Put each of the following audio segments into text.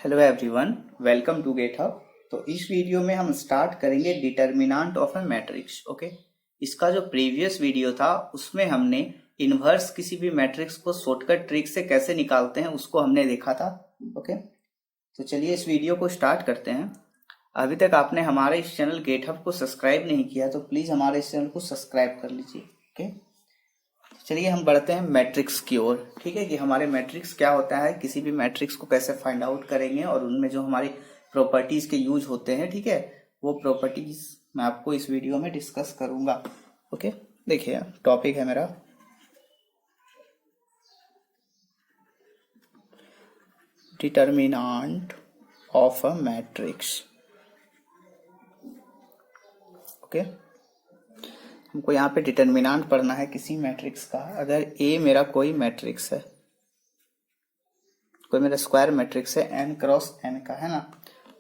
Hello everyone, welcome to GitHub. तो इस video में हम स्टार्ट करेंगे determinant of A matrix. Okay, इसका जो प्रीवियस वीडियो था उसमें हमने इनवर्स किसी भी मैट्रिक्स को शॉर्टकट ट्रिक से कैसे निकालते हैं उसको हमने देखा था। ओके, तो चलिए इस वीडियो को स्टार्ट करते हैं। अभी तक आपने हमारे इस चैनल गेटहब को सब्सक्राइब नहीं किया तो प्लीज हमारे इस चैनल को सब्सक्राइब कर लीजिए। ओके, चलिए हम बढ़ते हैं मैट्रिक्स की ओर। ठीक है कि हमारे मैट्रिक्स क्या होता है, किसी भी मैट्रिक्स को कैसे फाइंड आउट करेंगे और उनमें जो हमारी प्रॉपर्टीज के यूज होते हैं, ठीक है, वो प्रॉपर्टीज मैं आपको इस वीडियो में डिस्कस करूंगा। ओके, देखिए टॉपिक है मेरा determinant of a matrix. Okay, हमको यहाँ पे डिटर्मिनेंट पढ़ना है किसी मैट्रिक्स का। अगर ए मेरा कोई मैट्रिक्स है, कोई मेरा स्क्वायर मैट्रिक्स है n क्रॉस n का, है ना,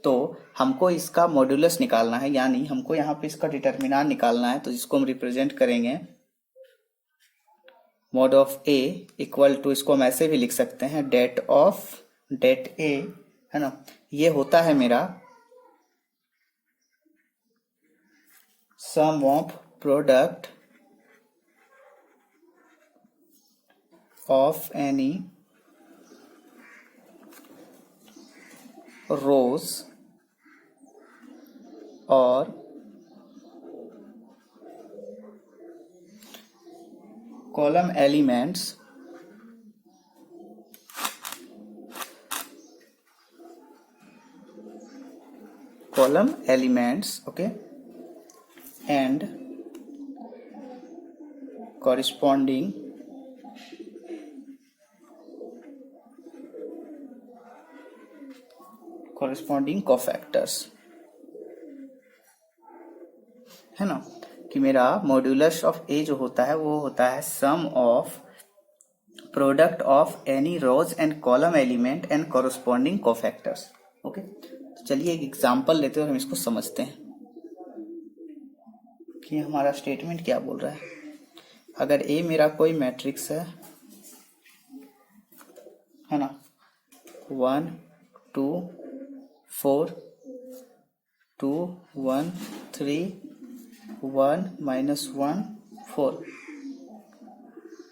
तो हमको इसका मॉड्यूलस निकालना है, यानी हमको यहाँ पे इसका डिटर्मिनेंट निकालना है। तो जिसको हम रिप्रेजेंट करेंगे mod of A equal to, इसको हम ऐसे भी लिख सकते हैं डेट ऑफ डेट ए, है ना। ये होता है मेरा सम ऑफ प्रोडक्ट ऑफ एनी रोज और column elements okay, and corresponding cofactors, है ना। कि मेरा मॉड्यूलस ऑफ ए जो होता है वो होता है sum of product of any rows and column element and corresponding cofactors. Okay, तो चलिए एक एग्जांपल लेते हैं और हम इसको समझते हैं कि हमारा स्टेटमेंट क्या बोल रहा है। अगर ए मेरा कोई मैट्रिक्स है ना, 1 2 4 2 1 3 1 -1 4,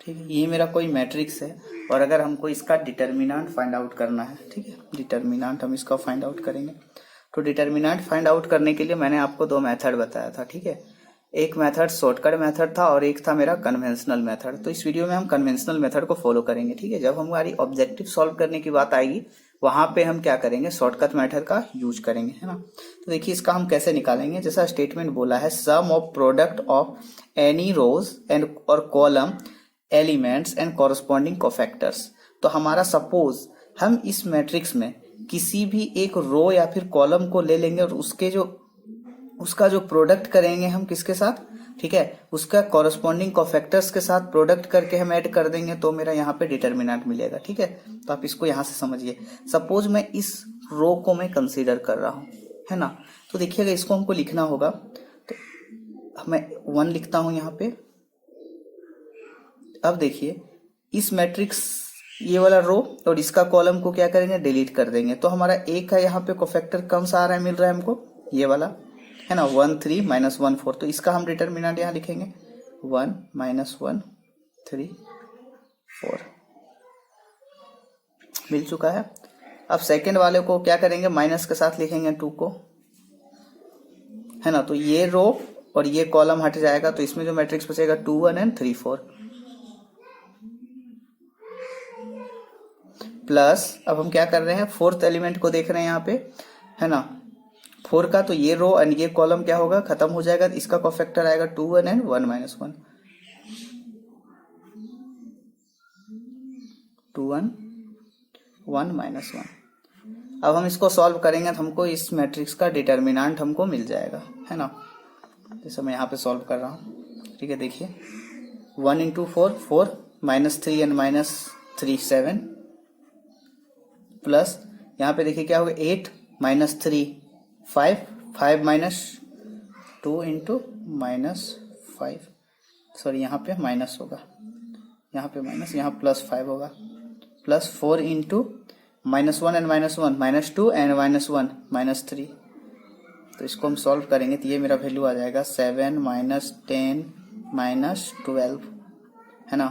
ठीक है, ये मेरा कोई मैट्रिक्स है। और अगर हमको इसका डिटर्मिनेंट फाइंड आउट करना है, ठीक है, डिटर्मिनेंट हम इसका फाइंड आउट करेंगे। तो डिटर्मिनेंट फाइंड आउट करने के लिए मैंने आपको दो मेथड बताया था, ठीक है। एक मेथड शॉर्टकट मेथड था और एक था मेरा कन्वेंशनल मेथड। तो इस वीडियो में हम कन्वेंशनल मेथड को फॉलो करेंगे, ठीक है। जब हमारी ऑब्जेक्टिव सॉल्व करने की बात आएगी वहां पे हम क्या करेंगे, शॉर्टकट मेथड का यूज करेंगे, है ना। तो देखिए इसका हम कैसे निकालेंगे। जैसा स्टेटमेंट बोला है sum of product of any rows and और column elements and corresponding cofactors. तो हमारा सपोज हम इस मैट्रिक्स में किसी भी एक रो या फिर कॉलम को ले लेंगे और उसका जो प्रोडक्ट करेंगे हम किसके साथ, ठीक है, उसका कॉरस्पॉन्डिंग कोफैक्टर्स के साथ प्रोडक्ट करके हम ऐड कर देंगे तो मेरा यहाँ पे डिटर्मिनेंट मिलेगा, ठीक है। तो आप इसको यहाँ से समझिए। सपोज मैं इस रो को मैं कंसीडर कर रहा हूँ, है ना। तो देखिएगा इसको हमको लिखना होगा, तो मैं 1 लिखता हूं यहाँ पे। अब देखिए इस मैट्रिक्स ये वाला रो और इसका कॉलम को क्या करेंगे, डिलीट कर देंगे। तो हमारा ए का यहाँ पे कोफैक्टर कौन सा आ रहा है, मिल रहा है हमको ये वाला, है ना, 1 3 -1 4। तो इसका हम डिटर्मिनेंट यहाँ लिखेंगे 1 -1 3 4, मिल चुका है। अब सेकंड वाले को क्या करेंगे, माइनस के साथ लिखेंगे 2 को, है ना। तो ये रो और ये कॉलम हट जाएगा तो इसमें जो मैट्रिक्स बचेगा 2 1 एंड 3 4 प्लस। अब हम क्या कर रहे हैं, फोर्थ एलिमेंट को देख रहे हैं यहाँ पे, है ना। 4 का तो ये रो एंड ये कॉलम क्या होगा, खत्म हो जाएगा। इसका कोफैक्टर आएगा 2 1 एंड 1 -1 2 1 1 -1। अब हम इसको सॉल्व करेंगे तो हमको इस मैट्रिक्स का डिटर्मिनेंट हमको मिल जाएगा, है ना। जैसे मैं यहाँ पे सॉल्व कर रहा हूँ, ठीक है। देखिए 1 × 4 4 -3 एंड -3 7 प्लस यहाँ पे देखिए क्या होगा 8 -3 5 5 -2 × -5, सॉरी यहाँ पे माइनस होगा, यहाँ पे माइनस, यहाँ +5 होगा, प्लस 4 × -1 एंड -1 -2 एंड -1 -3। तो इसको हम सॉल्व करेंगे तो ये मेरा वैल्यू आ जाएगा 7 -10 -12, है ना।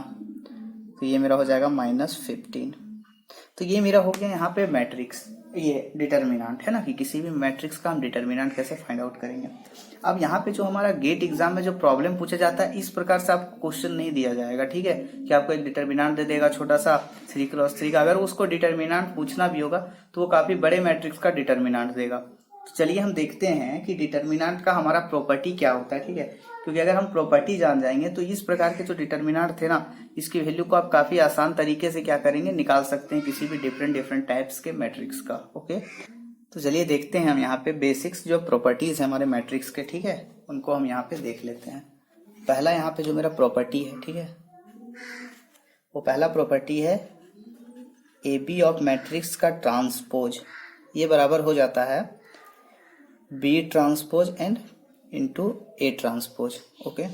तो ये मेरा हो जाएगा -15। तो ये मेरा हो गया यहाँ पे मैट्रिक्स, ये डिटर्मिनेंट है ना, कि किसी भी मैट्रिक्स का हम डिटर्मिनेंट कैसे फाइंड आउट करेंगे। अब यहाँ पे जो हमारा गेट एग्जाम में जो प्रॉब्लम पूछा जाता है, इस प्रकार से आपको क्वेश्चन नहीं दिया जाएगा, ठीक है, कि आपको एक डिटर्मिनेंट दे देगा छोटा सा 3x3 का। अगर उसको डिटर्मिनेंट पूछना भी होगा तो वो काफी बड़े मैट्रिक्स का डिटर्मिनेंट देगा। तो चलिए हम देखते हैं कि डिटर्मिनेंट का हमारा प्रॉपर्टी क्या होता है, ठीक है, क्योंकि अगर हम प्रॉपर्टी जान जाएंगे तो इस प्रकार के जो डिटर्मिनेंट थे ना, इसकी वैल्यू को आप काफी आसान तरीके से क्या करेंगे, निकाल सकते हैं किसी भी डिफरेंट टाइप्स के मैट्रिक्स का। ओके, तो चलिए देखते हैं हम यहाँ पे बेसिक्स जो प्रॉपर्टीज है हमारे मैट्रिक्स के, ठीक है, उनको हम यहाँ पे देख लेते हैं। पहला यहाँ पे जो मेरा प्रॉपर्टी है, ठीक है, वो पहला प्रॉपर्टी है ए बी ऑफ मैट्रिक्स का ट्रांसपोज, ये बराबर हो जाता है B transpose and into A transpose. Okay,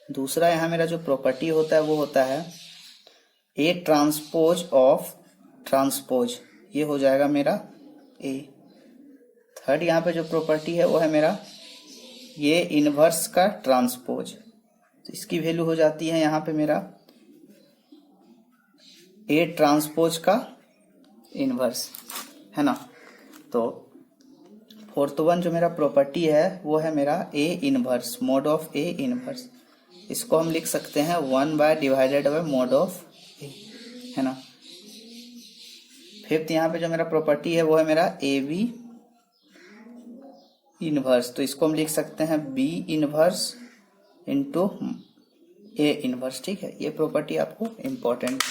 दूसरा यहाँ मेरा जो प्रॉपर्टी होता है वो होता है ए ट्रांसपोज ऑफ ट्रांसपोज, ये हो जाएगा मेरा ए। थर्ड यहाँ पे जो प्रॉपर्टी है वो है मेरा ये इनवर्स का ट्रांसपोज, तो इसकी वैल्यू हो जाती है यहाँ पे मेरा ए ट्रांसपोज का इनवर्स, है ना। तो फोर्थ वन जो मेरा प्रॉपर्टी है वो है मेरा A inverse, mode of A inverse, इसको हम लिख सकते हैं 1/डिवाइडेड बाय मोड ऑफ ए, है ना। फिफ्थ यहाँ पे जो मेरा प्रॉपर्टी है वो है मेरा ए बी इनवर्स, तो इसको हम लिख सकते हैं B inverse into A inverse, ठीक है। ये प्रॉपर्टी आपको इम्पोर्टेंट,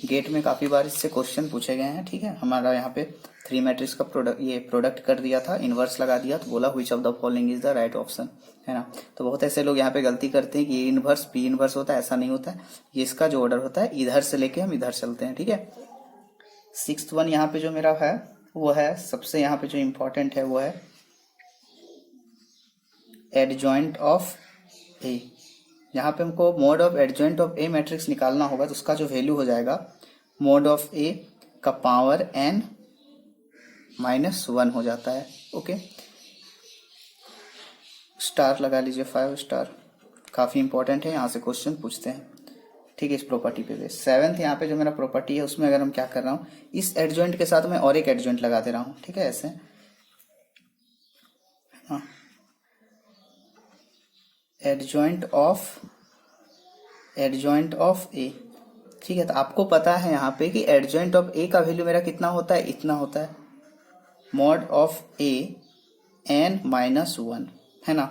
गेट में काफी बार इससे क्वेश्चन पूछे गए हैं, ठीक है। हमारा यहाँ पे 3 मैट्रिक्स का प्रोडक्ट कर दिया था, इनवर्स लगा दिया, तो बोला which of the following is the right option, है ना। तो बहुत ऐसे लोग यहाँ पे गलती करते हैं कि ये इनवर्स बी इनवर्स होता है, ऐसा नहीं होता है। ये इसका जो ऑर्डर होता है इधर से लेके हम इधर चलते हैं, ठीक है। सिक्स्थ वन यहाँ पे जो मेरा है वो है सबसे यहाँ पे जो इम्पोर्टेंट है वो है एडजॉइंट ऑफ ए। यहाँ पे हमको mode of adjoint of A matrix निकालना होगा, तो उसका जो वैल्यू हो जाएगा मोड ऑफ ए का पावर n -1 हो जाता है। ओके, स्टार लगा लीजिए, 5 स्टार, काफी इंपॉर्टेंट है, यहाँ से क्वेश्चन पूछते हैं, ठीक है, इस प्रॉपर्टी पे बेस। सेवेंथ यहाँ पे जो मेरा प्रॉपर्टी है उसमें अगर हम क्या कर रहा हूँ, इस एडजॉइंट के साथ मैं और एक एडजॉइंट लगा दे रहा हूँ, ठीक है, ऐसे, हाँ, एडजॉइंट ऑफ ए, ठीक है। तो आपको पता है यहाँ पे कि एडजॉइंट ऑफ ए का वैल्यू मेरा कितना होता है, इतना होता है, मॉड ऑफ ए n-1, है ना।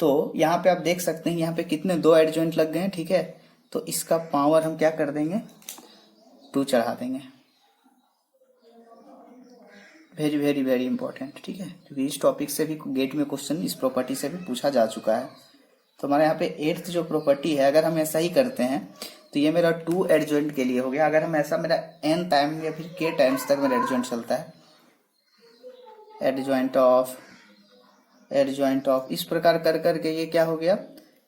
तो यहाँ पे आप देख सकते हैं यहाँ पे कितने 2 एडजॉइंट लग गए हैं, ठीक है। तो इसका पावर हम क्या कर देंगे, 2 चढ़ा देंगे। वेरी वेरी वेरी इंपॉर्टेंट, ठीक है, क्योंकि इस टॉपिक से भी गेट में क्वेश्चन इस प्रॉपर्टी से भी पूछा जा चुका है। तो हमारे यहाँ पे 8th जो प्रॉपर्टी है, अगर हम ऐसा ही करते हैं तो ये मेरा 2 एडजॉइंट के लिए हो गया। अगर हम ऐसा मेरा n टाइम या फिर k टाइम्स तक मेरा एडजॉइंट चलता है, एडजॉइंट ऑफ इस प्रकार कर करके ये क्या हो गया,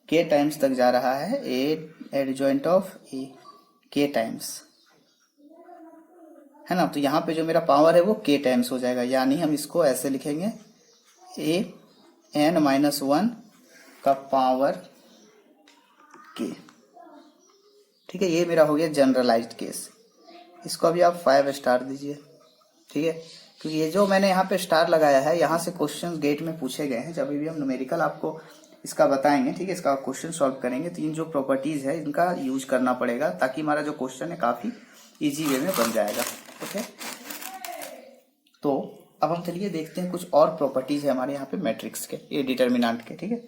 k टाइम्स तक जा रहा है, ए adjoint of A k times, है ना। तो यहाँ पे जो मेरा पावर है वो k टाइम्स हो जाएगा, यानी हम इसको ऐसे लिखेंगे a n-1 का पावर k, ठीक है। ये मेरा हो गया जनरलाइज्ड केस, इसको अभी आप 5 स्टार दीजिए, ठीक है, क्योंकि ये जो मैंने यहाँ पे स्टार लगाया है, यहाँ से क्वेश्चन गेट में पूछे गए हैं। जब भी हम न्यूमेरिकल आपको इसका बताएंगे, ठीक है, इसका क्वेश्चन सॉल्व करेंगे, तो इन जो प्रॉपर्टीज है इनका यूज करना पड़ेगा, ताकि हमारा जो क्वेश्चन है काफी इजी वे में बन जाएगा। ओके, तो अब हम चलिए देखते हैं कुछ और प्रॉपर्टीज है हमारे यहाँ पे मैट्रिक्स के, ये डिटर्मिनेंट के, ठीक है,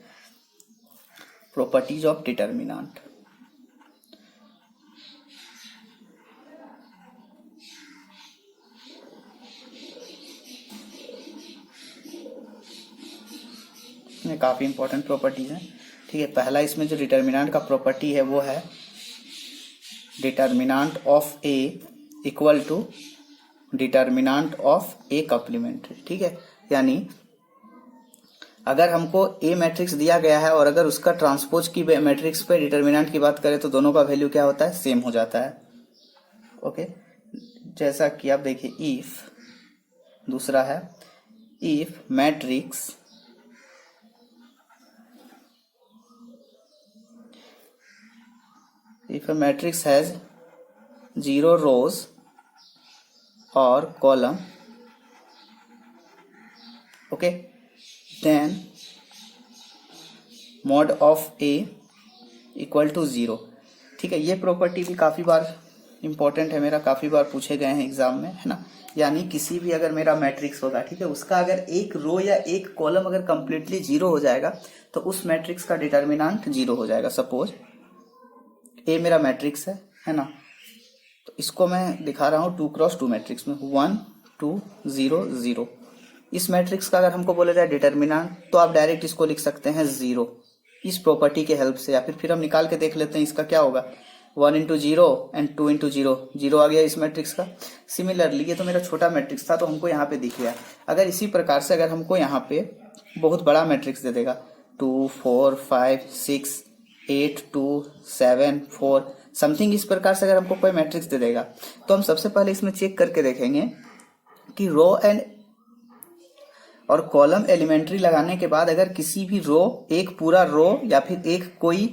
प्रॉपर्टीज ऑफ डिटर्मिनेंट। में काफी इंपॉर्टेंट प्रॉपर्टीज हैं, ठीक है। पहला इसमें जो डिटर्मिनेंट का प्रॉपर्टी है वो है determinant of A equal to determinant of A complementary, ठीक है। यानी अगर हमको ए मैट्रिक्स दिया गया है और अगर उसका ट्रांसपोज की मैट्रिक्स पे डिटर्मिनेंट की बात करें तो दोनों का वैल्यू क्या होता है, सेम हो जाता है। ओके, जैसा कि आप देखिए इफ, दूसरा है if matrix has 0 rows or column, okay, then mod of A equal to 0। ठीक है, ये प्रॉपर्टी भी काफ़ी बार इंपॉर्टेंट है, मेरा काफ़ी बार पूछे गए हैं एग्जाम में, है ना। यानी किसी भी अगर मेरा मैट्रिक्स होगा, ठीक है, उसका अगर एक रो या एक कॉलम अगर कंप्लीटली 0 हो जाएगा तो उस मैट्रिक्स का डिटर्मिनेंट 0 हो जाएगा। सपोज ए मेरा मैट्रिक्स है ना, तो इसको मैं दिखा रहा हूँ 2x2 मैट्रिक्स में 1 2 0 0। इस मैट्रिक्स का अगर हमको बोला जाए डिटर्मिनेंट तो आप डायरेक्ट इसको लिख सकते हैं 0 इस प्रॉपर्टी के हेल्प से, या फिर हम निकाल के देख लेते हैं इसका क्या होगा। 1 इंटू 0 एंड 2 इंटू 0, 0 आ गया इस मैट्रिक्स का। सिमिलरली ये तो मेरा छोटा मैट्रिक्स था तो हमको यहाँ पे दिख गया। अगर इसी प्रकार से अगर हमको यहाँ पे बहुत बड़ा मैट्रिक्स दे देगा 2 4 5 6 8 2 7 4 समथिंग, इस प्रकार से अगर हमको कोई मैट्रिक्स दे देगा तो हम सबसे पहले इसमें चेक करके देखेंगे कि रो एंड और कॉलम एलिमेंट्री लगाने के बाद अगर किसी भी रो, एक पूरा रो या फिर एक कोई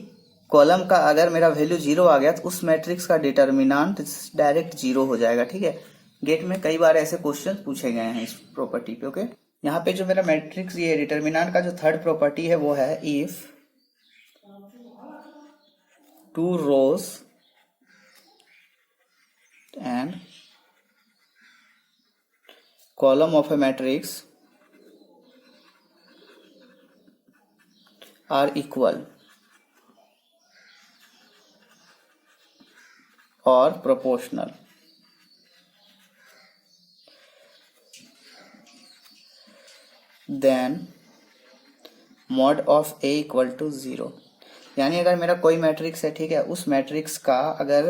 कॉलम का अगर मेरा वैल्यू 0 आ गया तो उस मैट्रिक्स का डिटर्मिनेंट डायरेक्ट 0 हो जाएगा। ठीक है, गेट में कई बार ऐसे क्वेश्चन पूछे गए हैं इस प्रॉपर्टी पे। ओके, यहाँ पे जो मेरा मैट्रिक्स ये डिटर्मिनेंट का जो थर्ड प्रॉपर्टी है वो है if 2 rows and column of a matrix are equal or proportional, then mod of A equal to 0। यानी अगर मेरा कोई मैट्रिक्स है, ठीक है, उस मैट्रिक्स का अगर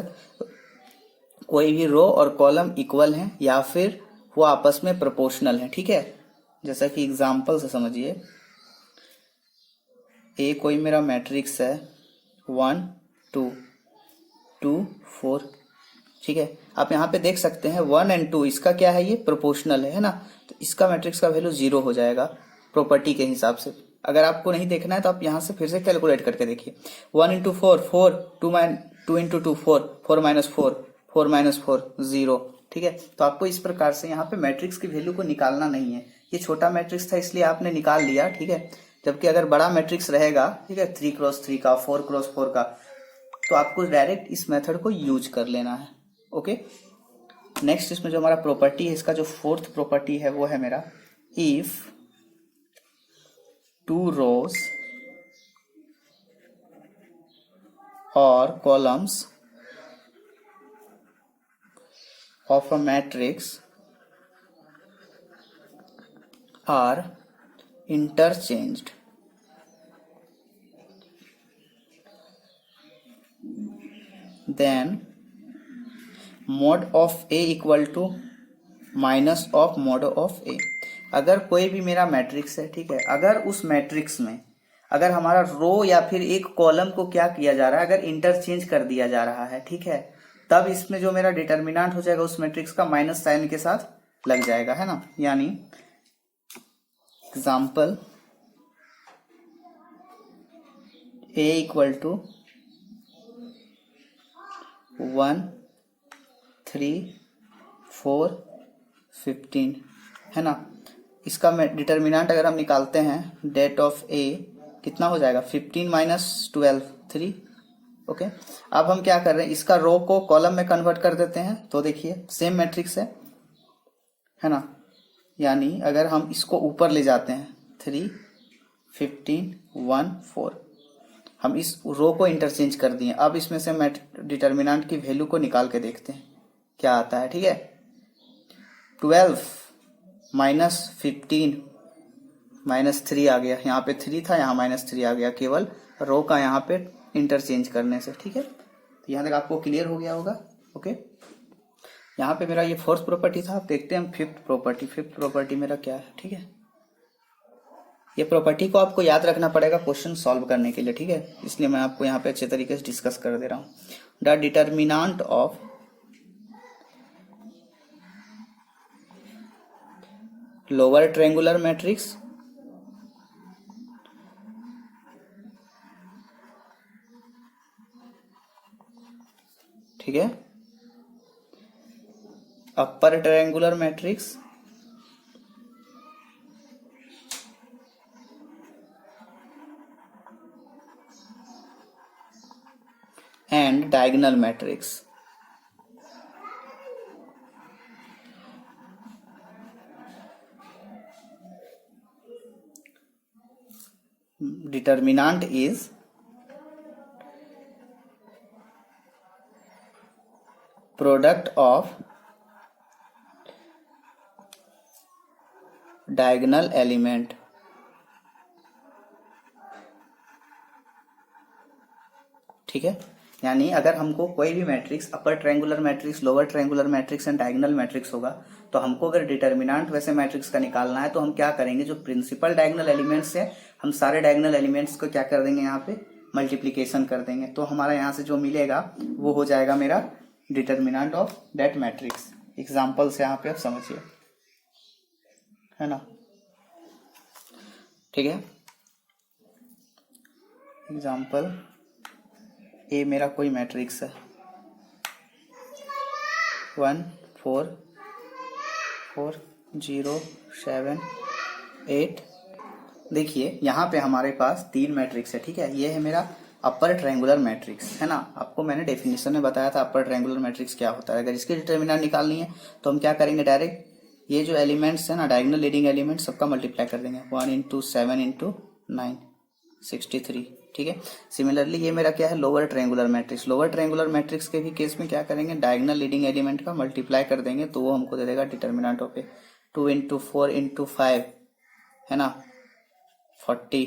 कोई भी रो और कॉलम इक्वल हैं या फिर वो आपस में प्रोपोर्शनल हैं, ठीक है। जैसा कि एग्जांपल से समझिए, ए कोई मेरा मैट्रिक्स है 1 2 2 4, ठीक है। आप यहाँ पे देख सकते हैं 1 एंड 2 इसका क्या है, ये प्रोपोर्शनल है ना, तो इसका मैट्रिक्स का वैल्यू 0 हो जाएगा प्रॉपर्टी के हिसाब से। अगर आपको नहीं देखना है तो आप यहाँ से फिर से कैलकुलेट करके देखिए। 1 इंटू 4 4, 2 इंटू 2 4, 4 माइनस 4 4 माइनस 4 0, ठीक है। तो आपको इस प्रकार से यहाँ पे मैट्रिक्स की वैल्यू को निकालना नहीं है। ये छोटा मैट्रिक्स था इसलिए आपने निकाल लिया, ठीक है। जबकि अगर बड़ा मैट्रिक्स रहेगा, ठीक है, 3x3 का, 4x4 का, तो आपको डायरेक्ट इस मेथड को यूज कर लेना है। ओके, नेक्स्ट इसमें जो हमारा प्रॉपर्टी है, इसका जो फोर्थ प्रॉपर्टी है वो है मेरा if 2 rows or columns of a matrix are interchanged, then mod of A equal to minus of mod of A। अगर कोई भी मेरा मैट्रिक्स है, ठीक है, अगर उस मैट्रिक्स में अगर हमारा रो या फिर एक कॉलम को क्या किया जा रहा है, अगर इंटरचेंज कर दिया जा रहा है, ठीक है, तब इसमें जो मेरा डिटर्मिनेंट हो जाएगा उस मैट्रिक्स का माइनस साइन के साथ लग जाएगा, है ना। यानी एग्जाम्पल ए इक्वल टू 1 3 4 15, है ना। इसका डिटर्मिनेंट अगर हम निकालते हैं, डेट ऑफ ए कितना हो जाएगा, 15 माइनस 12 3। ओके, अब हम क्या कर रहे हैं, इसका रो को कॉलम में कन्वर्ट कर देते हैं। तो देखिए सेम मैट्रिक्स है ना। यानी अगर हम इसको ऊपर ले जाते हैं 3 15 1 4, हम इस रो को इंटरचेंज कर दिए। अब इसमें से हम डिटर्मिनेंट की वैल्यू को निकाल के देखते हैं क्या आता है, ठीक है। 12 माइनस 15 माइनस 3 आ गया, यहाँ पे 3 था, यहाँ माइनस 3 आ गया, केवल रो का यहाँ पे इंटरचेंज करने से, ठीक है। तो यहाँ तक आपको क्लियर हो गया होगा। ओके, यहाँ पे मेरा ये फोर्थ प्रॉपर्टी था। आप देखते हैं हम फिफ्थ प्रॉपर्टी मेरा क्या है, ठीक है। ये प्रॉपर्टी को आपको याद रखना पड़ेगा क्वेश्चन सॉल्व करने के लिए, ठीक है, इसलिए मैं आपको यहाँ पे अच्छे तरीके से डिस्कस कर दे रहा हूँ। The determinant of lower triangular matrix ठीक है, upper triangular matrix and diagonal matrix. Determinant is product of diagonal element। ठीक है, यानी अगर हमको कोई भी matrix upper triangular matrix, lower triangular matrix and diagonal matrix होगा, तो हमको अगर डिटर्मिनेंट वैसे मैट्रिक्स का निकालना है तो हम क्या करेंगे, जो प्रिंसिपल डायगोनल एलिमेंट्स है हम सारे डायगोनल एलिमेंट्स को क्या कर देंगे, यहाँ पे मल्टीप्लीकेशन कर देंगे, तो हमारा यहाँ से जो मिलेगा वो हो जाएगा मेरा determinant of that matrix. Example से यहाँ पे आप समझिए, है ना। ठीक है, एग्जाम्पल ए मेरा कोई मैट्रिक्स है 1 4 4 0 7 8। देखिए यहाँ पे हमारे पास 3 मैट्रिक्स है। ठीक है, ये है मेरा अपर ट्रायंगुलर मैट्रिक्स, है ना। आपको मैंने डेफिनेशन में बताया था अपर ट्रायंगुलर मैट्रिक्स क्या होता है। अगर इसकी डिटर्मिनेंट निकालनी है तो हम क्या करेंगे, डायरेक्ट ये जो एलिमेंट्स है ना, डायगोनल लीडिंग एलिमेंट सबका मल्टीप्लाई कर देंगे। 1 × 7 × 9 63। ठीक है, सिमिलरली ये मेरा क्या है, lower triangular matrix. Lower triangular matrix के भी केस में क्या करेंगे, डायगोनल लीडिंग एलिमेंट का मल्टीप्लाई कर देंगे, तो वो हमको दे देगा डिटर्मिनेंट ऑफ ए। 2 × 4 × 5 है ना 40।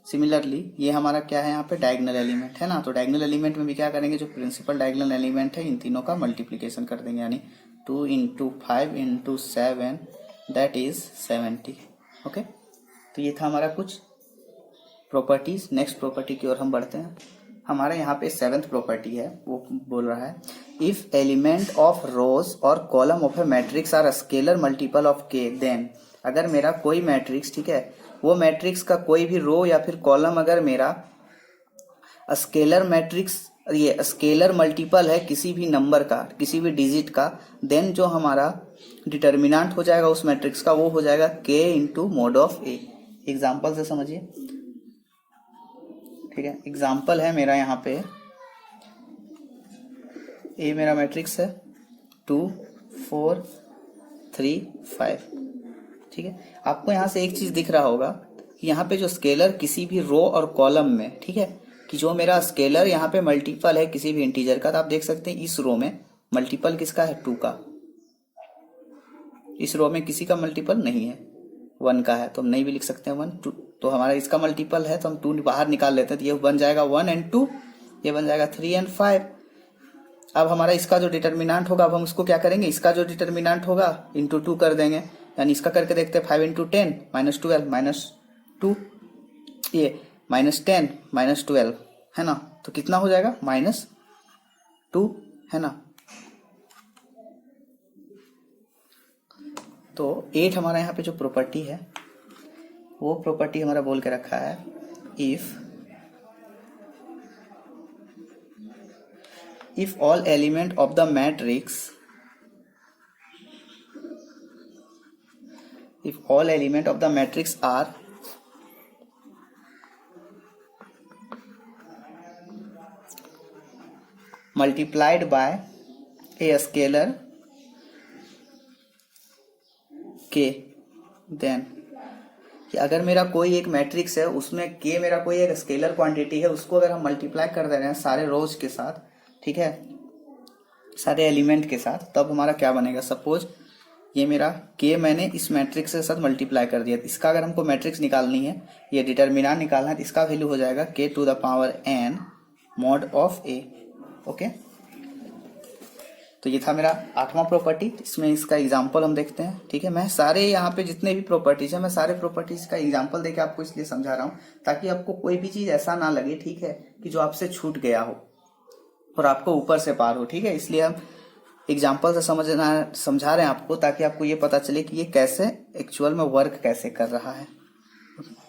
सिमिलरली ये हमारा क्या है, यहाँ पे डायगोनल एलिमेंट है ना, तो डायगोनल एलिमेंट में भी क्या करेंगे, जो प्रिंसिपल डायगोनल एलिमेंट है इन तीनों का मल्टीप्लीकेशन कर देंगे, यानी 2 × 5 × 7 दैट इज 70। ओके, तो ये था हमारा कुछ प्रॉपर्टीज। नेक्स्ट प्रॉपर्टी की ओर हम बढ़ते हैं। हमारे यहाँ पे 7th प्रॉपर्टी है, वो बोल रहा है इफ एलिमेंट ऑफ रोज और column of A matrix are scalar multiple of के, देन अगर मेरा कोई मैट्रिक्स, ठीक है, वो मैट्रिक्स का कोई भी रो या फिर कॉलम अगर मेरा स्केलर मैट्रिक्स, ये स्केलर मल्टीपल है किसी भी नंबर का, किसी भी डिजिट का, देन जो हमारा डिटर्मिनेंट हो जाएगा उस मैट्रिक्स का वो हो जाएगा k × mod of a। Example से समझिए। ठीक है, एग्जाम्पल है मेरा यहाँ पे ए मेरा मैट्रिक्स है 2 4 3 5। ठीक है, आपको यहाँ से एक चीज दिख रहा होगा कि यहाँ पे जो स्केलर किसी भी रो और कॉलम में, ठीक है, कि जो मेरा स्केलर यहाँ पे मल्टीपल है किसी भी इंटीजर का, तो आप देख सकते हैं इस रो में मल्टीपल किसका है, 2 का। इस रो में किसी का मल्टीपल नहीं है, 1 का है, तो हम नहीं भी लिख सकते हैं 1 2, तो हमारा इसका मल्टीपल है तो हम 2 बाहर निकाल लेते हैं, तो ये बन जाएगा 1 और 2, ये बन जाएगा 3 और 5। अब हमारा इसका जो डिटर्मिनेंट होगा, अब हम उसको क्या करेंगे, इसका जो डिटर्मिनेंट होगा इंटू 2 कर देंगे, यानी इसका करके देखते हैं 5 × 10 -12 -2, ये -10 -12 है ना, तो कितना हो जाएगा -2 है ना। तो 8 हमारा यहाँ पे जो प्रॉपर्टी है वो प्रॉपर्टी हमारा बोल के रखा है if all element of the matrix, if all element of the matrix are multiplied by a scalar k, then कि अगर मेरा कोई एक मैट्रिक्स है उसमें k मेरा कोई एक स्केलर क्वांटिटी है, उसको अगर हम मल्टीप्लाई कर दे रहे हैं सारे रोज के साथ, ठीक है, सारे एलिमेंट के साथ, तब हमारा क्या बनेगा। सपोज ये मेरा k मैंने इस मैट्रिक्स के साथ मल्टीप्लाई कर दिया, इसका अगर हमको मैट्रिक्स निकालनी है, ये डिटर्मिनेंट निकालना है, तो इसका वैल्यू हो जाएगा k⁴n mod of a। Okay, तो ये था मेरा 8वां प्रॉपर्टी। इसमें इसका एग्जांपल हम देखते हैं। ठीक है, मैं सारे यहाँ पे जितने भी प्रॉपर्टीज है मैं सारे प्रॉपर्टीज का एग्जांपल देके आपको इसलिए समझा रहा हूँ ताकि आपको कोई भी चीज ऐसा ना लगे, ठीक है, कि जो आपसे छूट गया हो और आपको ऊपर से पार हो। ठीक है, इसलिए हम एग्जाम्पल से समझा रहे हैं आपको, ताकि आपको ये पता चले कि ये कैसे एक्चुअल में वर्क कैसे कर रहा है।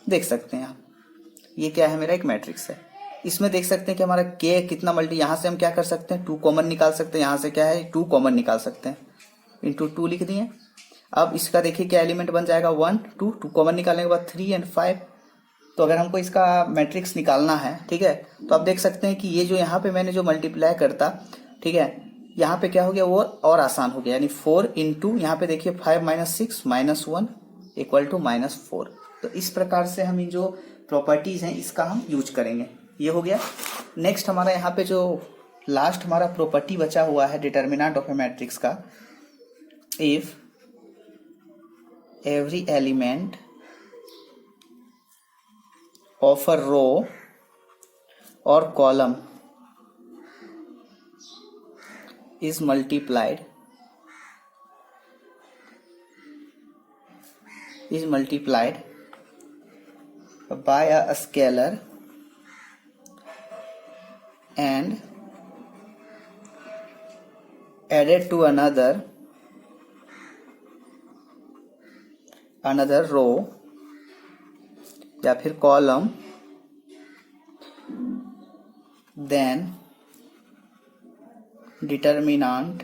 देख सकते हैं आप, ये क्या है, मेरा एक मैट्रिक्स है। इसमें देख सकते हैं कि हमारा के कितना मल्टी, यहाँ से हम क्या कर सकते हैं, 2 कॉमन निकाल सकते हैं। यहाँ से क्या है, 2 कॉमन निकाल सकते हैं, इंटू 2 लिख दिए। अब इसका देखिए क्या एलिमेंट बन जाएगा, 1 2 कॉमन निकालने के बाद 3 एंड 5। तो अगर हमको इसका मैट्रिक्स निकालना है, ठीक है, तो आप देख सकते हैं कि ये जो यहाँ पे मैंने जो मल्टीप्लाई करता, ठीक है, यहाँ पे क्या हो गया, वो और आसान हो गया। यानी 4 इंटू यहाँ पे देखिए 5 माइनस 6 माइनस 1 इक्वल टू -4। तो इस प्रकार से हम जो प्रॉपर्टीज हैं इसका हम यूज करेंगे। ये हो गया। नेक्स्ट हमारा यहाँ पे जो लास्ट हमारा प्रॉपर्टी बचा हुआ है डिटर्मिनेंट ऑफ ए मैट्रिक्स का, if every element of a row और column is multiplied by a scalar and added to another row या फिर column, then determinant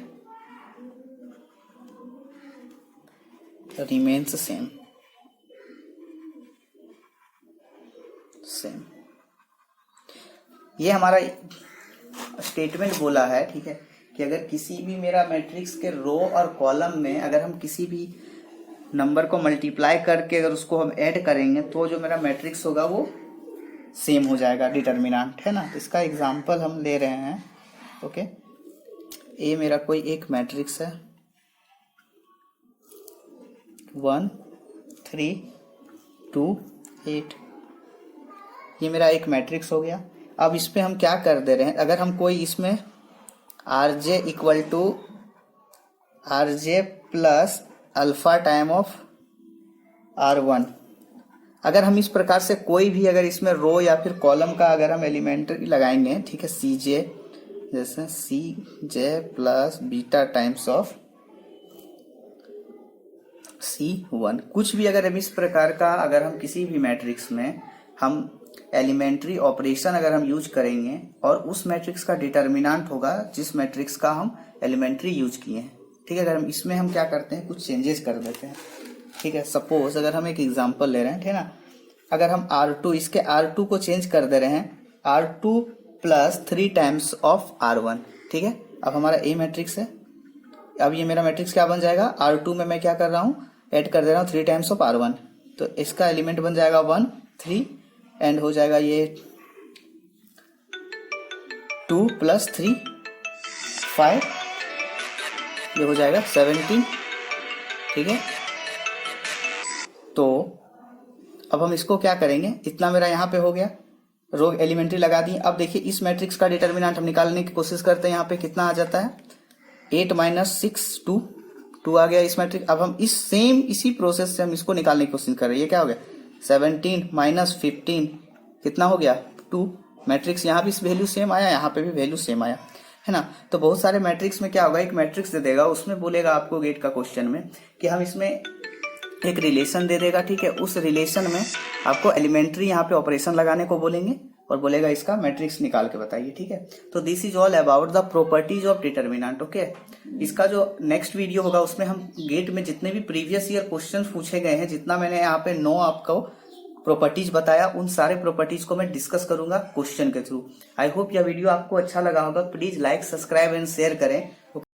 remains same। ये हमारा स्टेटमेंट बोला है, ठीक है, कि अगर किसी भी मेरा मैट्रिक्स के रो और कॉलम में अगर हम किसी भी नंबर को मल्टीप्लाई करके अगर उसको हम ऐड करेंगे तो जो मेरा मैट्रिक्स होगा वो सेम हो जाएगा, डिटर्मिनेंट है ना। इसका एग्जांपल हम ले रहे हैं। ओके, ये मेरा कोई एक मैट्रिक्स है 1 3 2 8, ये मेरा एक मैट्रिक्स हो गया। अब इस पे हम क्या कर दे रहे हैं, अगर हम कोई इसमें RJ equal to RJ plus alpha time of R1, अगर हम इस प्रकार से कोई भी अगर इसमें रो या फिर कॉलम का अगर हम एलिमेंट्री लगाएंगे, ठीक है, CJ जैसे CJ plus beta times of C1, कुछ भी अगर हम इस प्रकार का अगर हम किसी भी मैट्रिक्स में हम एलिमेंट्री ऑपरेशन अगर हम यूज करेंगे और उस मैट्रिक्स का डिटर्मिनेंट होगा जिस मैट्रिक्स का हम एलिमेंट्री यूज किए हैं, ठीक है। अगर हम इसमें हम क्या करते हैं, कुछ चेंजेस कर देते हैं, ठीक है। सपोज अगर हम एक एग्जांपल ले रहे हैं, ठीक है ना, अगर हम R2 इसके R2 को चेंज कर दे रहे हैं R2 plus 3 times of R1, ठीक है। अब हमारा ए मैट्रिक्स है, अब ये मेरा मैट्रिक्स क्या बन जाएगा, R2 में मैं क्या कर रहा हूँ, ऐड कर दे रहा हूँ 3 टाइम्स ऑफ R1, तो इसका एलिमेंट बन जाएगा 1 3 एंड हो जाएगा ये 2 प्लस 3 5, ये हो जाएगा 17, ठीक है। तो अब हम इसको क्या करेंगे, इतना मेरा यहाँ पे हो गया, रो एलिमेंट्री लगा दी। अब देखिए इस मैट्रिक्स का डिटर्मिनेंट हम निकालने की कोशिश करते हैं, यहाँ पे कितना आ जाता है 8 माइनस 6 2 आ गया इस मैट्रिक्स। अब हम इसी प्रोसेस से हम इसको निकालने की कोशिश कर रहे हैं, ये क्या हो गया 17 माइनस 15 कितना हो गया 2, मैट्रिक्स यहाँ भी वैल्यू सेम आया, यहाँ पे भी वैल्यू सेम आया, है ना। तो बहुत सारे मैट्रिक्स में क्या होगा, एक मैट्रिक्स दे देगा, उसमें बोलेगा आपको गेट का क्वेश्चन में कि हम इसमें एक रिलेशन दे देगा, ठीक है, उस रिलेशन में आपको एलिमेंट्री यहाँ पे ऑपरेशन लगाने को बोलेंगे और बोलेगा इसका मैट्रिक्स निकाल के बताइए, ठीक है। तो this is all about the properties of determinant. Okay, इसका जो नेक्स्ट वीडियो होगा उसमें हम गेट में जितने भी प्रीवियस ईयर क्वेश्चन पूछे गए हैं, जितना मैंने यहाँ पे 9 आपको प्रॉपर्टीज बताया, उन सारे प्रॉपर्टीज को मैं डिस्कस करूंगा क्वेश्चन के थ्रू। आई होप यह वीडियो आपको अच्छा लगा होगा। Please like subscribe and share करें।